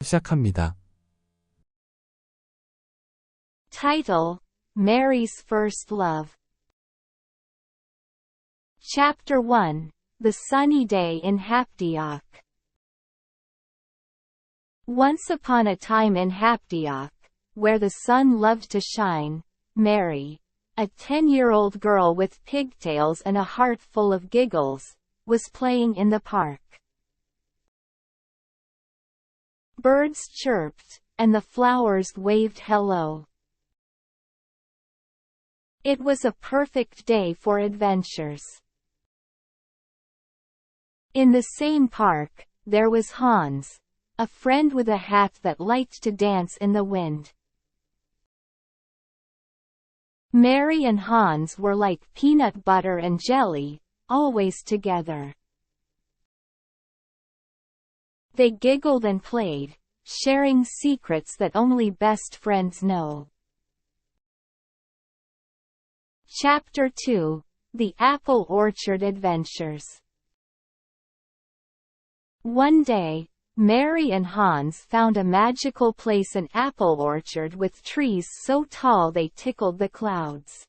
시작합니다. Title: Mary's First Love. Chapter 1: The Sunny Day in Hapdiock. Once upon a time in Hapdiock, where the sun loved to shine, Mary, a 10-year-old girl with pigtails and a heart full of giggles, was playing in the park. Birds chirped, and the flowers waved hello. It was a perfect day for adventures. In the same park, there was Hans, a friend with a hat that liked to dance in the wind. Mary and Hans were like peanut butter and jelly, always together. They giggled and played, sharing secrets that only best friends know. Chapter 2: The Apple Orchard Adventures. One day, Mary and Hans found a magical place, an apple orchard with trees so tall they tickled the clouds.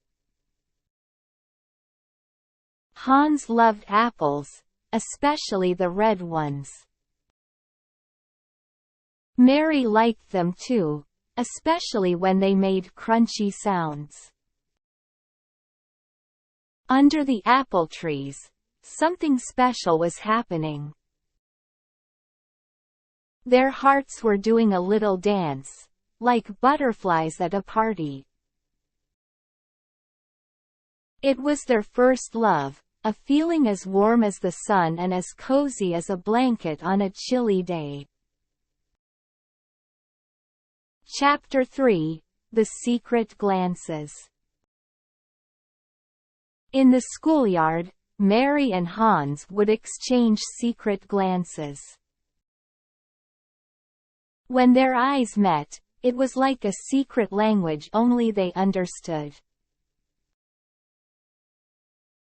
Hans loved apples, especially the red ones. Mary liked them too, especially when they made crunchy sounds. Under the apple trees, something special was happening. Their hearts were doing a little dance, like butterflies at a party. It was their first love, a feeling as warm as the sun and as cozy as a blanket on a chilly day. Chapter 3: The Secret Glances. In the schoolyard, Mary and Hans would exchange secret glances. When their eyes met, it was like a secret language only they understood.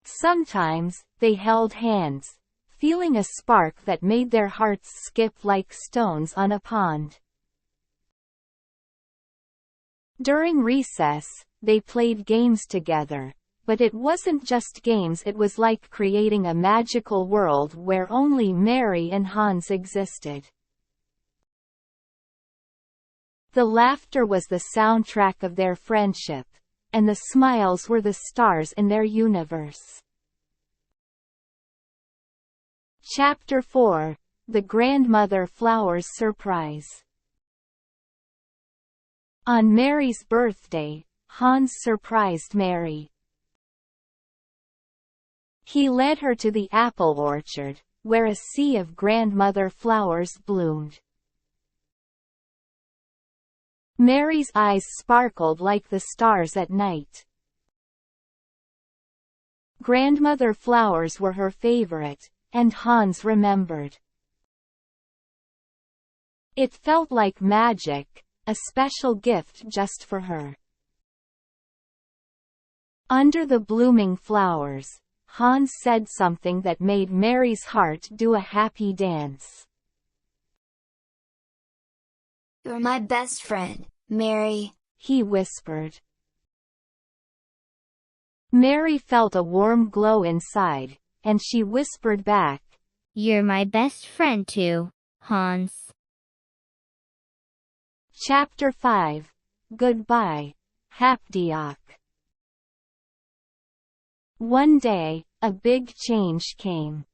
Sometimes, they held hands, feeling a spark that made their hearts skip like stones on a pond. During recess, they played games together, but it wasn't just games, it was like creating a magical world where only Mary and Hans existed. The laughter was the soundtrack of their friendship, and the smiles were the stars in their universe. Chapter 4: The Grandmother Flowers Surprise. On Mary's birthday, Hans surprised Mary. He led her to the apple orchard, where a sea of grandmother flowers bloomed. Mary's eyes sparkled like the stars at night. Grandmother flowers were her favorite, and Hans remembered. It felt like magic, a special gift just for her. Under the blooming flowers, Hans said something that made Mary's heart do a happy dance. "You're my best friend, Mary," he whispered. Mary felt a warm glow inside, and she whispered back, "You're my best friend too, Hans." Chapter 5: Goodbye, Hapdiock. One day, a big change came.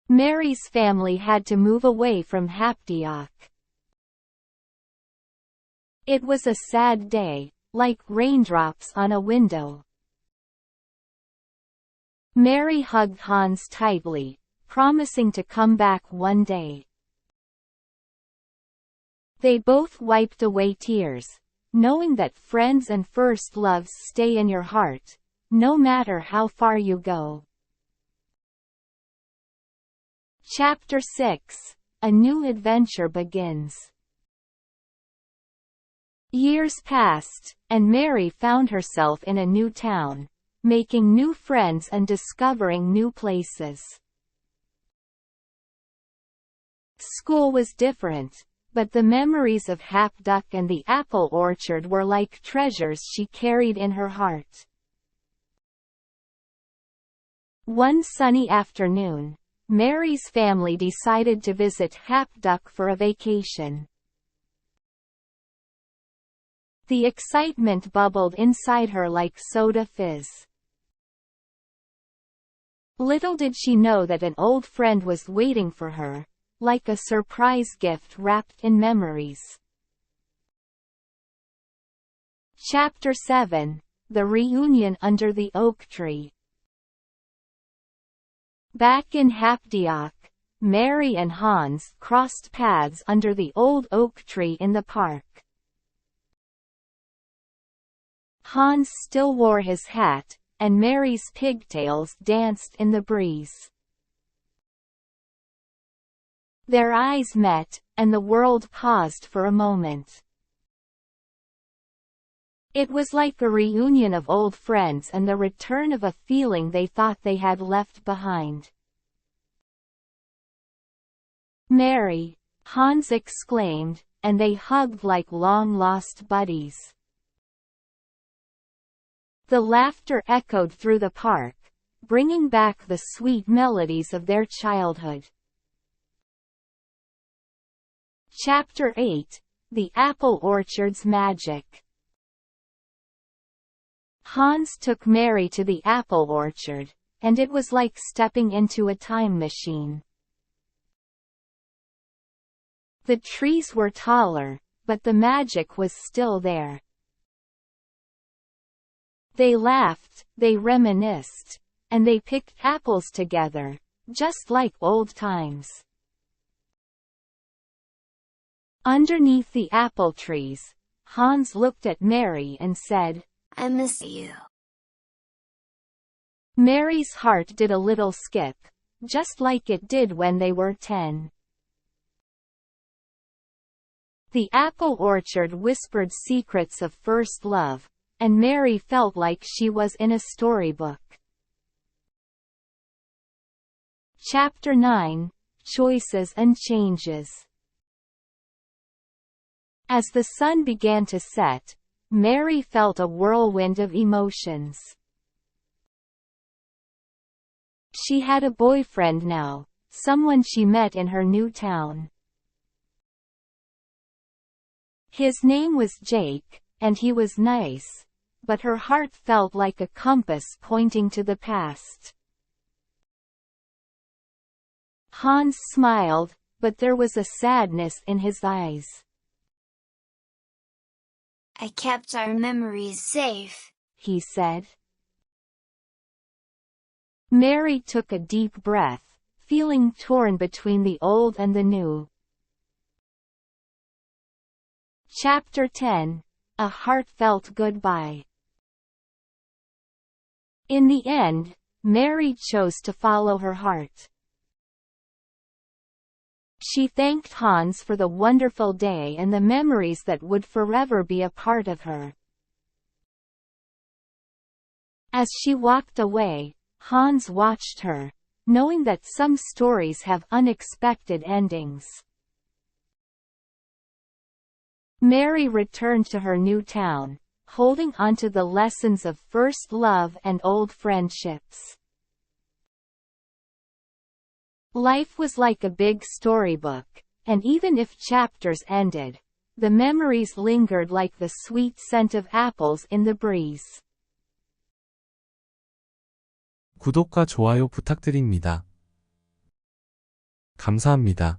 Mary's family had to move away from Hapdiock. It was a sad day, like raindrops on a window. Mary hugged Hans tightly, promising to come back one day. They both wiped away tears, knowing that friends and first loves stay in your heart, no matter how far you go. Chapter 6: A New Adventure Begins. Years passed, and Mary found herself in a new town, making new friends and discovering new places. School was different, but the memories of Hapduck and the apple orchard were like treasures she carried in her heart. One sunny afternoon, Mary's family decided to visit Hapduck for a vacation. The excitement bubbled inside her like soda fizz. Little did she know that an old friend was waiting for her, like a surprise gift wrapped in memories. Chapter 7: The Reunion Under the Oak Tree. Back in Hapduck, Mary and Hans crossed paths under the old oak tree in the park. Hans still wore his hat, and Mary's pigtails danced in the breeze. Their eyes met, and the world paused for a moment. It was like a reunion of old friends and the return of a feeling they thought they had left behind. "Mary!" Hans exclaimed, and they hugged like long-lost buddies. The laughter echoed through the park, bringing back the sweet melodies of their childhood. Chapter 8: The Apple Orchard's Magic. Hans took Mary to the apple orchard, and it was like stepping into a time machine. The trees were taller, but the magic was still there. They laughed, they reminisced, and they picked apples together, just like old times. Underneath the apple trees, Hans looked at Mary and said, "I miss you." Mary's heart did a little skip, just like it did when they were 10. The apple orchard whispered secrets of first love, and Mary felt like she was in a storybook. Chapter 9: Choices and Changes. As the sun began to set, Mary felt a whirlwind of emotions. She had a boyfriend now, someone she met in her new town. His name was Jake, and he was nice, but her heart felt like a compass pointing to the past. Hans smiled, but there was a sadness in his eyes. "I kept our memories safe," he said. Mary took a deep breath, feeling torn between the old and the new. Chapter 10: A Heartfelt Goodbye. In the end, Mary chose to follow her heart. She thanked Hans for the wonderful day and the memories that would forever be a part of her. As she walked away, Hans watched her, knowing that some stories have unexpected endings. Mary returned to her new town, holding onto the lessons of first love and old friendships. Life was like a big storybook, and even if chapters ended, the memories lingered like the sweet scent of apples in the breeze. 구독과 좋아요 부탁드립니다. 감사합니다.